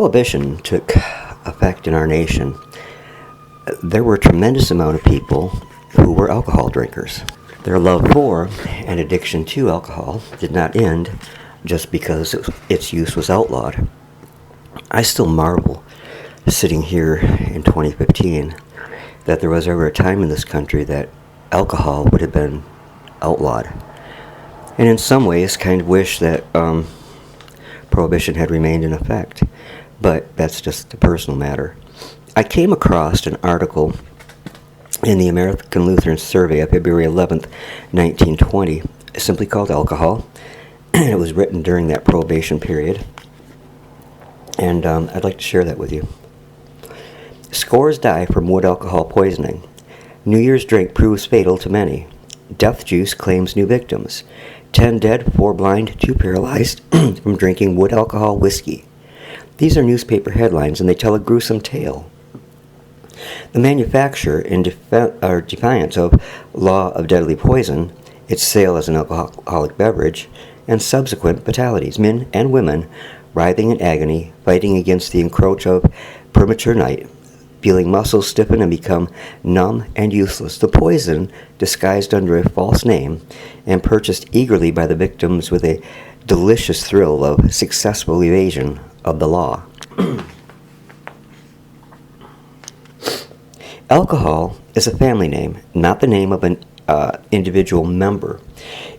Prohibition took effect in our nation, there were a tremendous amount of people who were alcohol drinkers. Their love for and addiction to alcohol did not end just because its use was outlawed. I still marvel, sitting here in 2015, that there was ever a time in this country that alcohol would have been outlawed. And in some ways, kind of wish that Prohibition had remained in effect. But that's just a personal matter. I came across an article in the American Lutheran Survey of February 11th, 1920, simply called Alcohol. It was written during that Prohibition period. And I'd like to share that with you. Scores die from wood alcohol poisoning. New Year's drink proves fatal to many. Death juice claims new victims. 10 dead, 4 blind, 2 paralyzed from drinking wood alcohol whiskey. These are newspaper headlines, and they tell a gruesome tale. The manufacturer, in defiance of law of deadly poison, its sale as an alcoholic beverage, and subsequent fatalities, men and women writhing in agony, fighting against the encroach of premature night, feeling muscles stiffen and become numb and useless. The poison, disguised under a false name and purchased eagerly by the victims with a delicious thrill of successful evasion of the law. Alcohol is a family name, not the name of an individual member.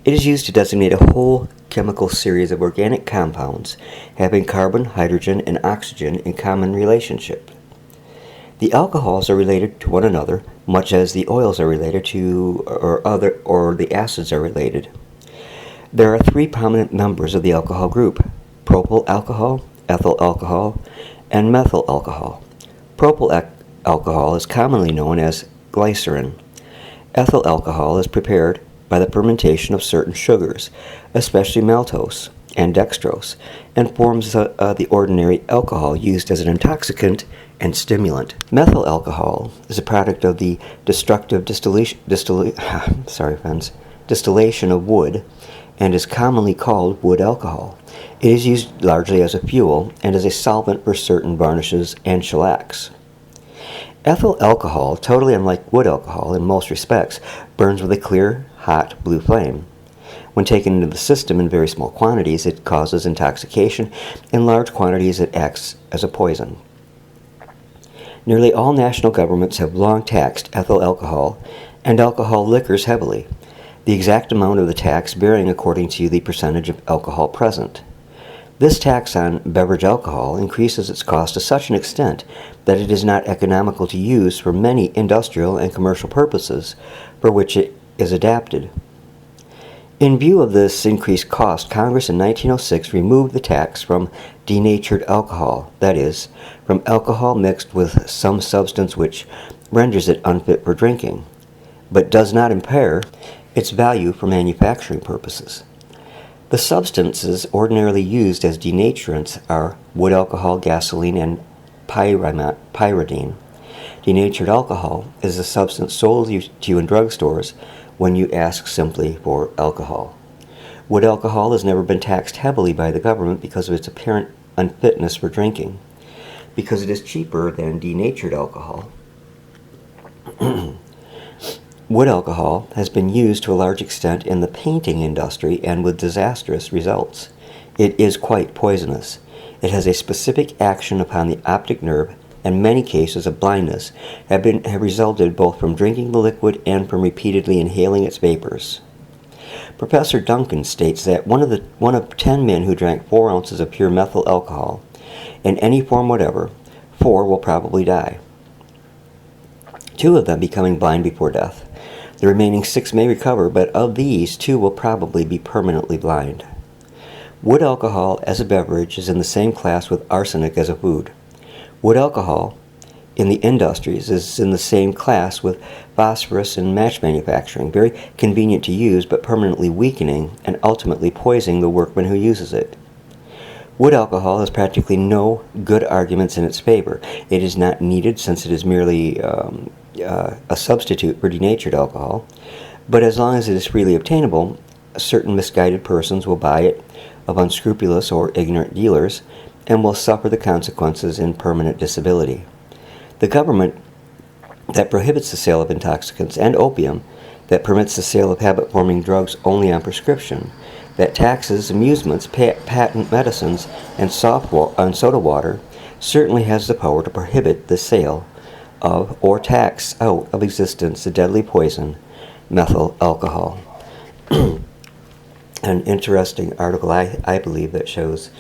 It is used to designate a whole chemical series of organic compounds having carbon, hydrogen, and oxygen in common relationship. The alcohols are related to one another, much as the oils are related to or the acids are related. There are 3 prominent members of the alcohol group: propyl alcohol, ethyl alcohol, and methyl alcohol. Propyl alcohol is commonly known as glycerin. Ethyl alcohol is prepared by the fermentation of certain sugars, especially maltose and dextrose, and forms the ordinary alcohol used as an intoxicant and stimulant. Methyl alcohol is a product of the destructive distillation of wood and is commonly called wood alcohol. It is used largely as a fuel and as a solvent for certain varnishes and shellacs. Ethyl alcohol, totally unlike wood alcohol in most respects, burns with a clear, hot blue flame. When taken into the system in very small quantities, it causes intoxication. In large quantities, it acts as a poison. Nearly all national governments have long taxed ethyl alcohol and alcohol liquors heavily, the exact amount of the tax varying according to the percentage of alcohol present. This tax on beverage alcohol increases its cost to such an extent that it is not economical to use for many industrial and commercial purposes for which it is adapted. In view of this increased cost, Congress in 1906 removed the tax from denatured alcohol, that is, from alcohol mixed with some substance which renders it unfit for drinking, but does not impair its value for manufacturing purposes. The substances ordinarily used as denaturants are wood alcohol, gasoline, and pyridine. Denatured alcohol is a substance sold to you in drugstores when you ask simply for alcohol. Wood alcohol has never been taxed heavily by the government because of its apparent unfitness for drinking. Because it is cheaper than denatured alcohol, wood alcohol has been used to a large extent in the painting industry and with disastrous results. It is quite poisonous. It has a specific action upon the optic nerve, and many cases of blindness have resulted both from drinking the liquid and from repeatedly inhaling its vapors. Professor Duncan states that one of 10 men who drank 4 ounces of pure methyl alcohol in any form whatever, 4 will probably die, 2 of them becoming blind before death. The remaining 6 may recover, but of these, 2 will probably be permanently blind. Wood alcohol as a beverage is in the same class with arsenic as a food. Wood alcohol in the industries is in the same class with phosphorus in match manufacturing, very convenient to use but permanently weakening and ultimately poisoning the workman who uses it. Wood alcohol has practically no good arguments in its favor. It is not needed since it is merely a substitute for denatured alcohol, but as long as it is freely obtainable, certain misguided persons will buy it of unscrupulous or ignorant dealers, and will suffer the consequences in permanent disability. The government that prohibits the sale of intoxicants and opium, that permits the sale of habit-forming drugs only on prescription, that taxes amusements, patent medicines, and soda water, certainly has the power to prohibit the sale of or tax out of existence the deadly poison, methyl alcohol. An interesting article, I believe, that shows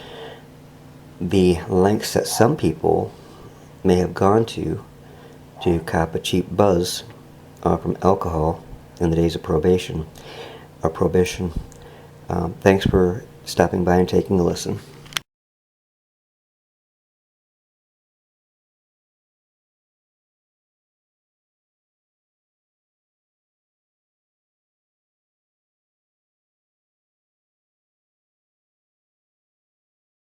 the lengths that some people may have gone to cop a cheap buzz from alcohol in the days of Prohibition. Thanks for stopping by and taking a listen.